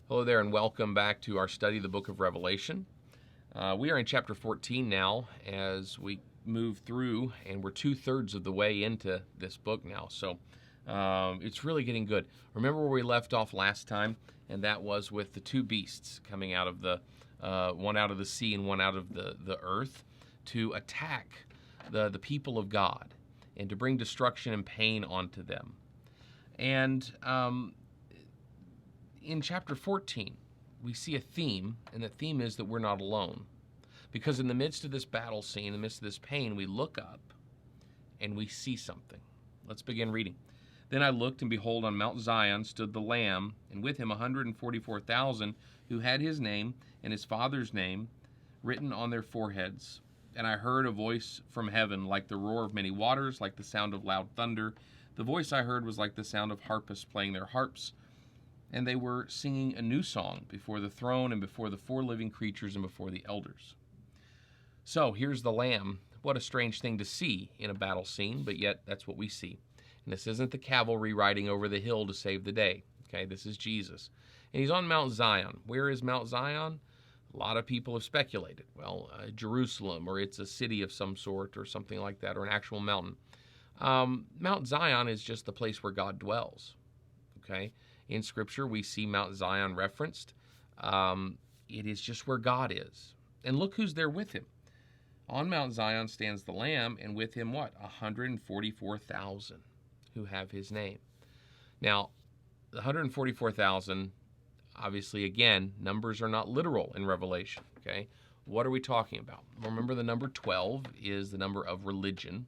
Hello there, and welcome back to our study of the book of Revelation. We are in chapter 14 now as we move through, and we're 2/3 of the way into this book now. So it's really getting good. Remember where we left off last time, and that was with the two beasts coming out of the one out of the sea and one out of the earth to attack the people of God and to bring destruction and pain onto them. And in chapter 14, we see a theme, and the theme is that we're not alone. Because in the midst of this battle scene, in the midst of this pain, we look up and we see something. Let's begin reading. Then I looked, and behold, on Mount Zion stood the Lamb, and with him 144,000 who had his name and his Father's name written on their foreheads. And I heard a voice from heaven like the roar of many waters, like the sound of loud thunder. The voice I heard was like the sound of harpists playing their harps. And they were singing a new song before the throne and before the four living creatures and before the elders. So here's the Lamb. What a strange thing to see in a battle scene, but yet that's what we see. And this isn't the cavalry riding over the hill to save the day. Okay, this is Jesus. And he's on Mount Zion. Where is Mount Zion? A lot of people have speculated. Well, Jerusalem, or it's a city of some sort or something like that, or an actual mountain. Mount Zion is just the place where God dwells. Okay? In Scripture, we see Mount Zion referenced. It is just where God is. And look who's there with him. On Mount Zion stands the Lamb, and with him what? 144,000 who have his name. Now, the 144,000, obviously, again, numbers are not literal in Revelation. Okay? What are we talking about? Remember, the number 12 is the number of religion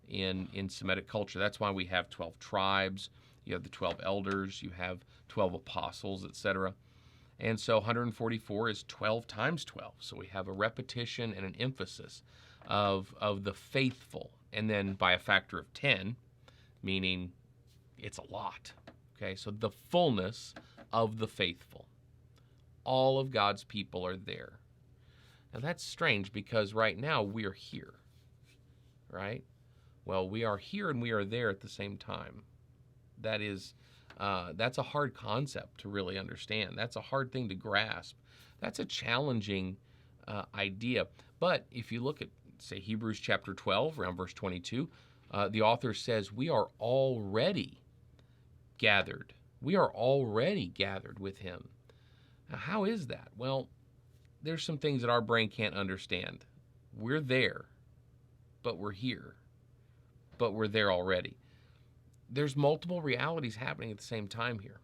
in Semitic culture. That's why we have 12 tribes. You have the 12 elders, you have 12 apostles, etc. And so 144 is 12 times 12. So we have a repetition and an emphasis of the faithful. And then by a factor of 10, meaning it's a lot. Okay, so the fullness of the faithful. All of God's people are there. Now that's strange because right now we are here, right? Well, we are here and we are there at the same time. That's a hard concept to really understand. That's a hard thing to grasp. That's a challenging idea. But if you look at, say, Hebrews chapter 12, around verse 22, the author says, we are already gathered. We are already gathered with him. Now, how is that? Well, there's some things that our brain can't understand. We're there, but we're here. But we're there already. There's multiple realities happening at the same time here,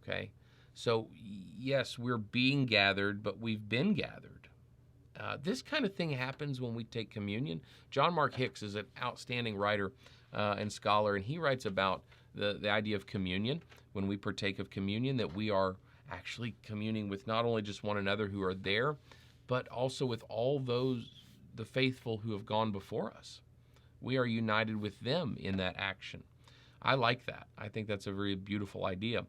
okay? So, yes, we're being gathered, but we've been gathered. This kind of thing happens when we take communion. John Mark Hicks is an outstanding writer and scholar, and he writes about the idea of communion. When we partake of communion, that we are actually communing with not only just one another who are there, but also with all those, the faithful who have gone before us. We are united with them in that action. I like that. I think that's a very beautiful idea.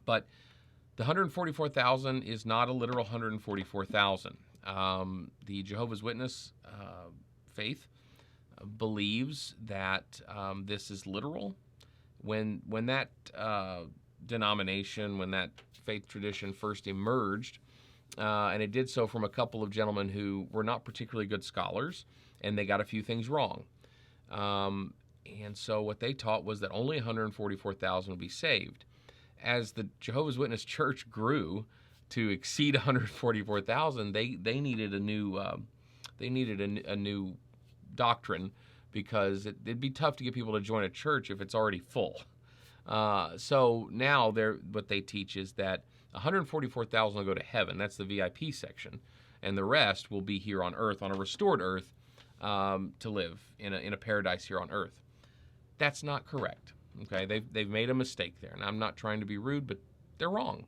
But the 144,000 is not a literal 144,000. The Jehovah's Witness faith believes that this is literal. When that denomination, when that faith tradition first emerged, and it did so from a couple of gentlemen who were not particularly good scholars, and they got a few things wrong. And so what they taught was that only 144,000 would be saved. As the Jehovah's Witness Church grew to exceed 144,000, they needed a new doctrine, because it'd be tough to get people to join a church if it's already full. So now what they teach is that 144,000 will go to heaven. That's the VIP section, and the rest will be here on earth, on a restored earth, to live in a paradise here on earth. That's not correct. Okay, they've made a mistake there, and I'm not trying to be rude, but they're wrong.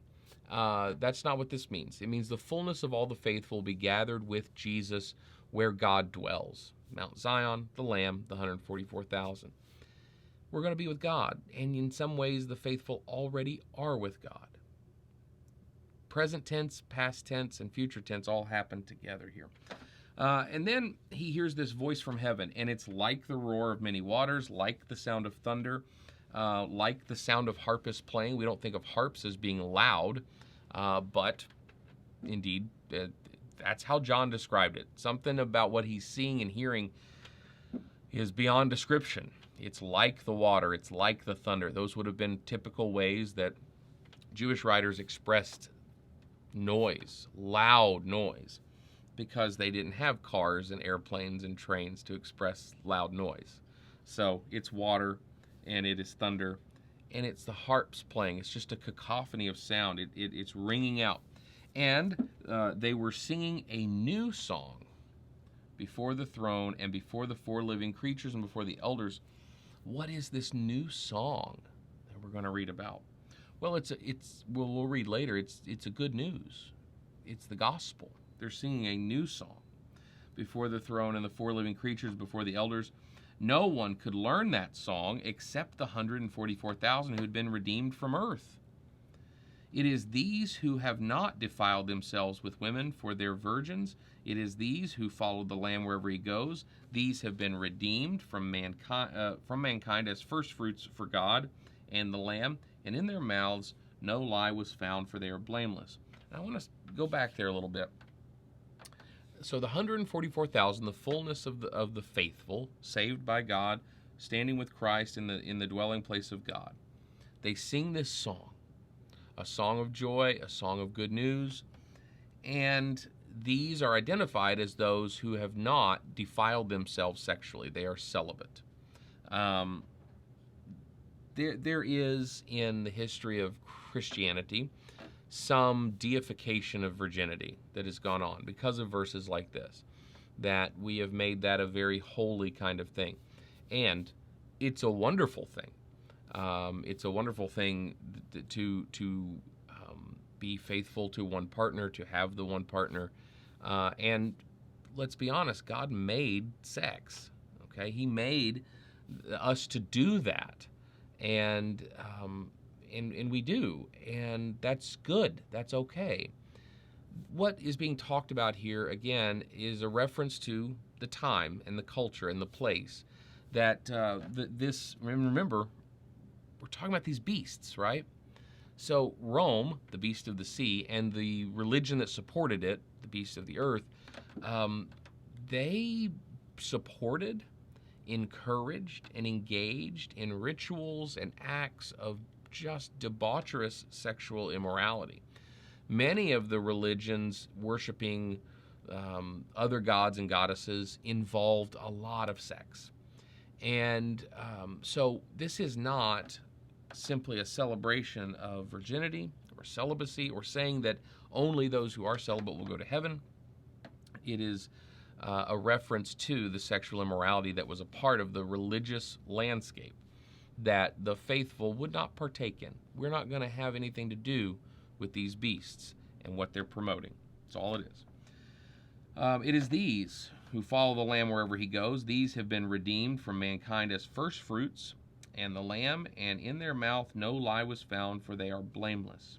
That's not what this means. It means the fullness of all the faithful will be gathered with Jesus where God dwells. Mount Zion, the Lamb, the 144,000. We're going to be with God, and in some ways the faithful already are with God. Present tense, past tense, and future tense all happen together here. And then he hears this voice from heaven, and it's like the roar of many waters, like the sound of thunder, like the sound of harpists playing. We don't think of harps as being loud, But indeed, that's how John described it. Something about what he's seeing and hearing is beyond description. It's like the water, it's like the thunder. Those would have been typical ways that Jewish writers expressed noise, loud noise, because they didn't have cars and airplanes and trains to express loud noise. So it's water, and it is thunder, and it's the harps playing. It's just a cacophony of sound. It's ringing out. And they were singing a new song before the throne and before the four living creatures and before the elders. What is this new song that we're going to read about? Well, we'll read later. It's a good news. It's the gospel. They're singing a new song before the throne and the four living creatures, before the elders. No one could learn that song except the 144,000 who had been redeemed from earth. It is these who have not defiled themselves with women, for they're virgins. It is these who follow the Lamb wherever he goes. These have been redeemed from mankind as firstfruits for God and the Lamb, and in their mouths no lie was found, for they are blameless. And I want to go back there a little bit. So the 144,000, the fullness of the faithful, saved by God, standing with Christ in the dwelling place of God. They sing this song, a song of joy, a song of good news, and these are identified as those who have not defiled themselves sexually. They are celibate. There is, in the history of Christianity, some deification of virginity that has gone on because of verses like this, that we have made that a very holy kind of thing. And it's a wonderful thing. It's a wonderful thing to be faithful to one partner, to have the one partner. And let's be honest, God made sex. Okay, He made us to do that, and we do, and that's good. That's okay. What is being talked about here again is a reference to the time and the culture and the place that this. Remember, we're talking about these beasts, right? So Rome, the beast of the sea, and the religion that supported it, the beast of the earth, they supported, encouraged, and engaged in rituals and acts of just debaucherous sexual immorality. Many of the religions worshiping other gods and goddesses involved a lot of sex. And so this is not simply a celebration of virginity or celibacy or saying that only those who are celibate will go to heaven. It is a reference to the sexual immorality that was a part of the religious landscape that the faithful would not partake in. We're not going to have anything to do with these beasts and what they're promoting. That's all it is. It is these who follow the Lamb wherever he goes. These have been redeemed from mankind as firstfruits and the Lamb, and in their mouth no lie was found, for they are blameless.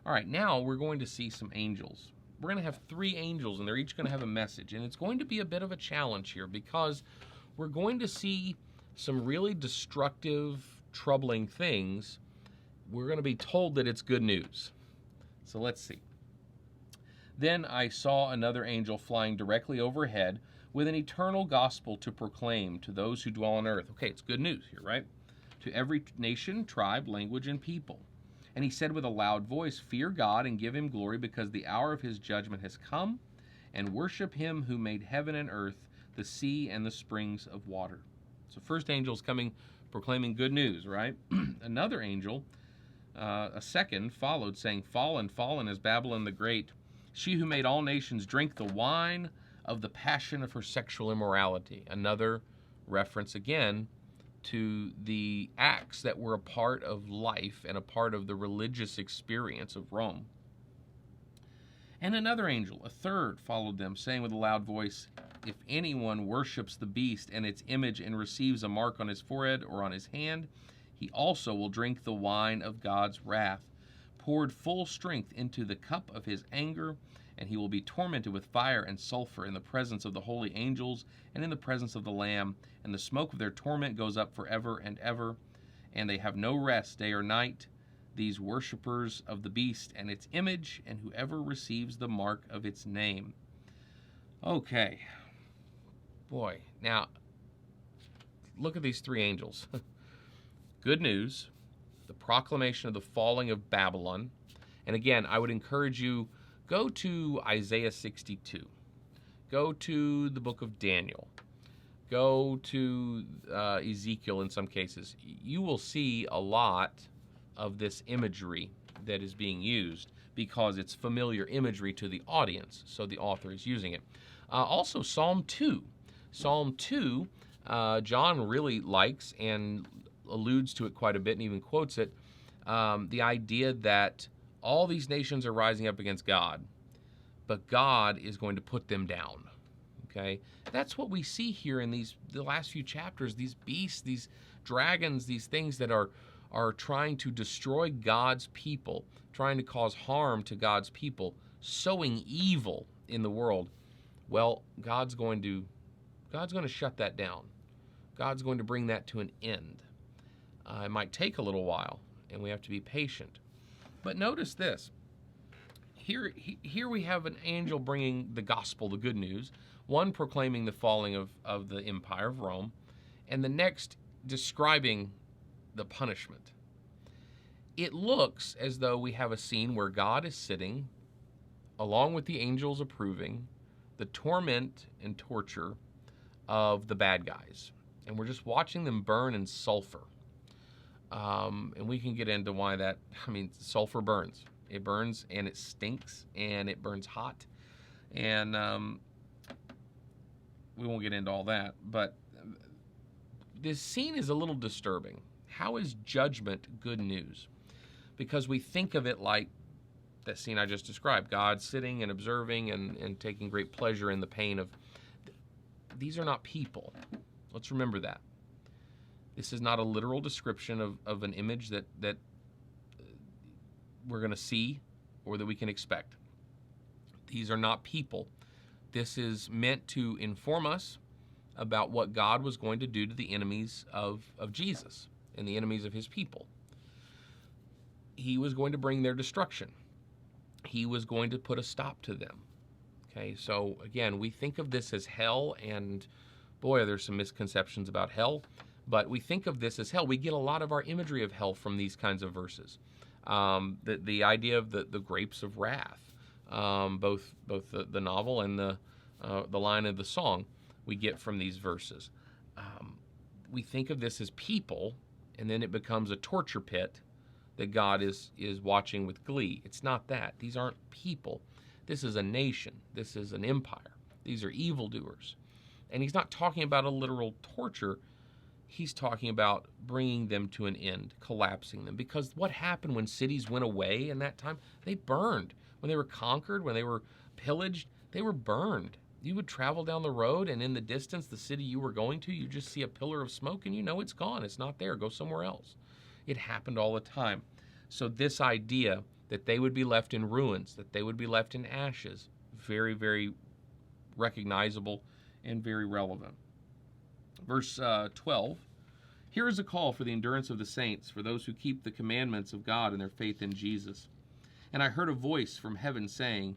All right, now we're going to see some angels. We're going to have 3 angels, and they're each going to have a message. And it's going to be a bit of a challenge here because we're going to see some really destructive, troubling things. We're going to be told that it's good news. So let's see. Then I saw another angel flying directly overhead with an eternal gospel to proclaim to those who dwell on earth. Okay, it's good news here, right? To every nation, tribe, language, and people. And he said with a loud voice, "Fear God and give him glory, because the hour of his judgment has come, and worship him who made heaven and earth, the sea, and the springs of water." So first angel is coming proclaiming good news, right? Another angel, a second, followed, saying, "Fallen, fallen is Babylon the Great, she who made all nations drink the wine of the passion of her sexual immorality." Another reference again to the acts that were a part of life and a part of the religious experience of Rome. And another angel, a third, followed them, saying with a loud voice, "If anyone worships the beast and its image and receives a mark on his forehead or on his hand, he also will drink the wine of God's wrath, poured full strength into the cup of his anger, and he will be tormented with fire and sulfur in the presence of the holy angels and in the presence of the Lamb, and the smoke of their torment goes up forever and ever, and they have no rest day or night. these worshipers of the beast and its image, and whoever receives the mark of its name. Okay. Boy, now, look at these three angels. Good news, the proclamation of the falling of Babylon. And again, I would encourage you, go to Isaiah 62. Go to the book of Daniel. Go to Ezekiel in some cases. You will see a lot of this imagery that is being used because it's familiar imagery to the audience, so the author is using it. Also, Psalm 2. Psalm 2, John really likes and alludes to it quite a bit and even quotes it, the idea that all these nations are rising up against God, but God is going to put them down. Okay? That's what we see here in the last few chapters, these beasts, these dragons, these things that are trying to destroy God's people, trying to cause harm to God's people, sowing evil in the world. Well, God's going to shut that down. God's going to bring that to an end. It might take a little while, and we have to be patient. But notice this. Here we have an angel bringing the gospel, the good news, one proclaiming the falling of the empire of Rome, and the next describing the punishment. It looks as though we have a scene where God is sitting, along with the angels approving, the torment and torture of the bad guys. And we're just watching them burn in sulfur. And we can get into why that, sulfur burns. It burns and it stinks and it burns hot. And we won't get into all that. But this scene is a little disturbing. How is judgment good news? Because we think of it like that scene I just described. God sitting and observing and taking great pleasure in the pain of... These are not people. Let's remember that. This is not a literal description of an image that we're going to see or that we can expect. These are not people. This is meant to inform us about what God was going to do to the enemies of Jesus and the enemies of his people. He was going to bring their destruction. He was going to put a stop to them. Okay, so again, we think of this as hell, and boy, there's some misconceptions about hell, but we think of this as hell. We get a lot of our imagery of hell from these kinds of verses. The idea of the grapes of wrath, both the novel and the line of the song we get from these verses. We think of this as people, and then it becomes a torture pit that God is watching with glee. It's not that. These aren't people. This is a nation. This is an empire. These are evildoers. And he's not talking about a literal torture. He's talking about bringing them to an end, collapsing them. Because what happened when cities went away in that time? They burned. When they were conquered, when they were pillaged, they were burned. You would travel down the road, and in the distance, the city you were going to, you just see a pillar of smoke, and you know it's gone. It's not there. Go somewhere else. It happened all the time. So this idea that they would be left in ruins, that they would be left in ashes, very, very recognizable and very relevant. Verse 12, here is a call for the endurance of the saints, for those who keep the commandments of God and their faith in Jesus. And I heard a voice from heaven saying,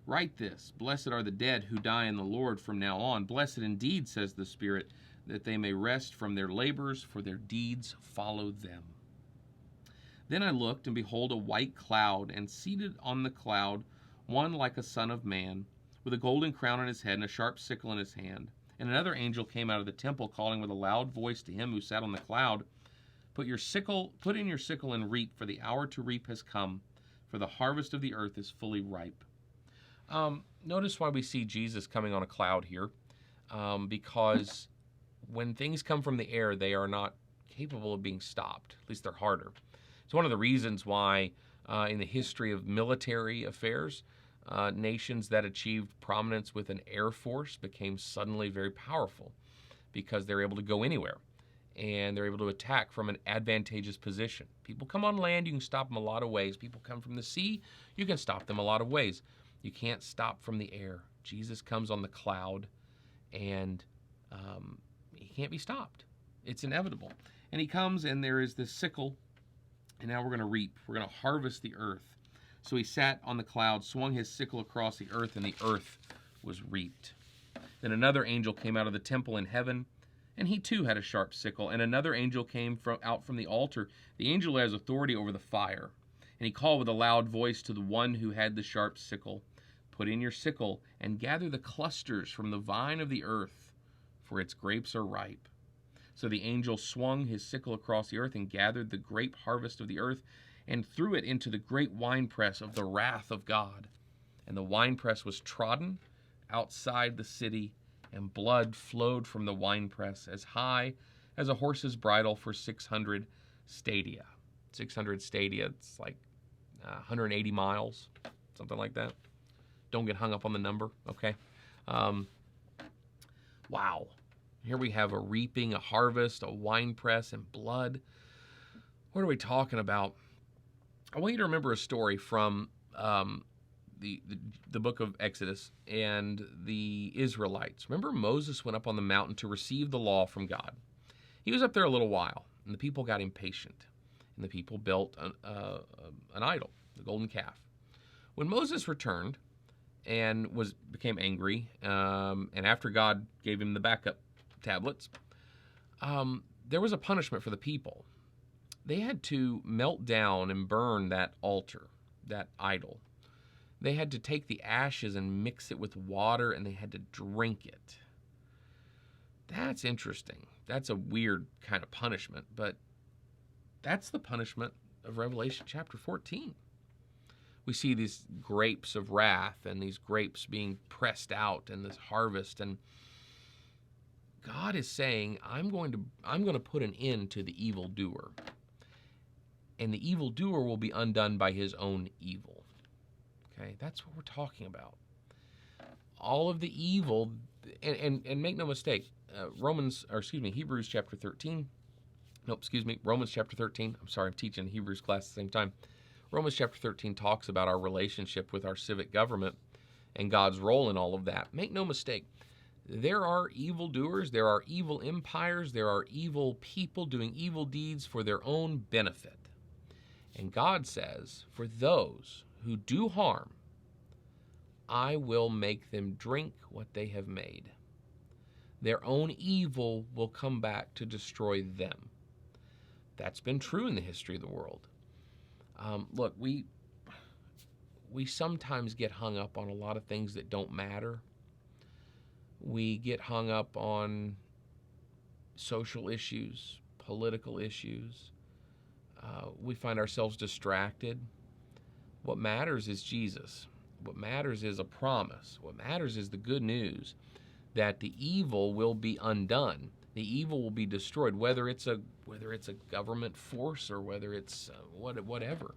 write this, blessed are the dead who die in the Lord from now on. Blessed indeed, says the Spirit, that they may rest from their labors, for their deeds follow them. Then I looked, and behold, a white cloud, and seated on the cloud, one like a son of man, with a golden crown on his head and a sharp sickle in his hand. And another angel came out of the temple, calling with a loud voice to him who sat on the cloud, put in your sickle and reap, for the hour to reap has come, for the harvest of the earth is fully ripe. Notice why we see Jesus coming on a cloud here, because when things come from the air, they are not capable of being stopped. At least they're harder. It's one of the reasons why in the history of military affairs, nations that achieved prominence with an air force became suddenly very powerful, because they're able to go anywhere and they're able to attack from an advantageous position. People come on land, you can stop them a lot of ways. People come from the sea, you can stop them a lot of ways. You can't stop from the air. Jesus comes on the cloud, and he can't be stopped. It's inevitable. And he comes, and there is this sickle And now we're going to reap. We're going to harvest the earth. So he sat on the cloud, swung his sickle across the earth, and the earth was reaped. Then another angel came out of the temple in heaven, and he too had a sharp sickle. And another angel came out from the altar, the angel who has authority over the fire. And he called with a loud voice to the one who had the sharp sickle, "Put in your sickle and gather the clusters from the vine of the earth, for its grapes are ripe." So the angel swung his sickle across the earth and gathered the grape harvest of the earth and threw it into the great winepress of the wrath of God. And the winepress was trodden outside the city, and blood flowed from the winepress as high as a horse's bridle for 600 stadia. 600 stadia, it's like 180 miles, something like that. Don't get hung up on the number, okay? Wow. Here we have a reaping, a harvest, a winepress, and blood. What are we talking about? I want you to remember a story from the book of Exodus and the Israelites. Remember, Moses went up on the mountain to receive the law from God. He was up there a little while, and the people got impatient, and the people built an idol, the golden calf. When Moses returned and became angry, and after God gave him the backup tablets, there was a punishment for the people. They had to melt down and burn that altar, that idol. They had to take the ashes and mix it with water, and they had to drink it. That's interesting. That's a weird kind of punishment, but that's the punishment of Revelation chapter 14. We see these grapes of wrath and these grapes being pressed out and this harvest, and God is saying, I'm going to put an end to the evildoer. And the evildoer will be undone by his own evil. Okay, that's what we're talking about. All of the evil, and make no mistake, Hebrews chapter 13. Romans chapter 13. I'm sorry, I'm teaching Hebrews class at the same time. Romans chapter 13 talks about our relationship with our civic government and God's role in all of that. Make no mistake, there are evildoers, there are evil empires, there are evil people doing evil deeds for their own benefit. And God says, for those who do harm, I will make them drink what they have made. Their own evil will come back to destroy them. That's been true in the history of the world. Look, we sometimes get hung up on a lot of things that don't matter. We get hung up on social issues, political issues. We find ourselves distracted. What matters is Jesus. What matters is a promise. What matters is the good news that the evil will be undone. The evil will be destroyed, whether it's a government force or whether it's whatever.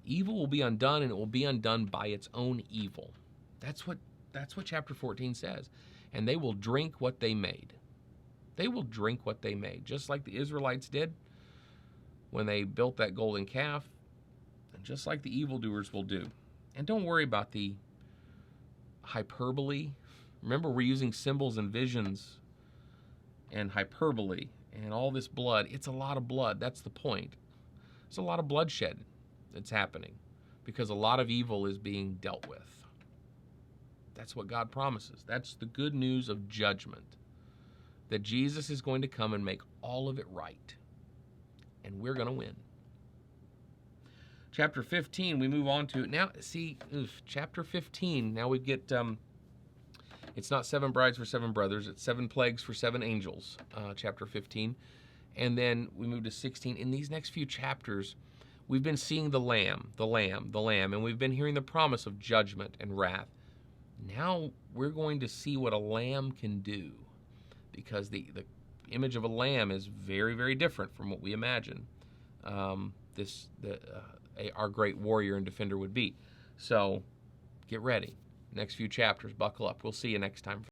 Evil will be undone, and it will be undone by its own evil. That's what chapter 14 says. And they will drink what they made. They will drink what they made, just like the Israelites did when they built that golden calf, and just like the evildoers will do. And don't worry about the hyperbole. Remember, we're using symbols and visions and hyperbole and all this blood. It's a lot of blood. That's the point. It's a lot of bloodshed that's happening because a lot of evil is being dealt with. That's what God promises. That's the good news of judgment, that Jesus is going to come and make all of it right, and we're going to win. Chapter 15, we move on to now. Chapter 15. Now we get. It's not 7 brides for 7 brothers. It's 7 plagues for 7 angels. Chapter 15, and then we move to 16. In these next few chapters, we've been seeing the Lamb, and we've been hearing the promise of judgment and wrath. Now we're going to see what a lamb can do, because the image of a lamb is very, very different from what we imagine our great warrior and defender would be. So get ready. Next few chapters, buckle up. We'll see you next time.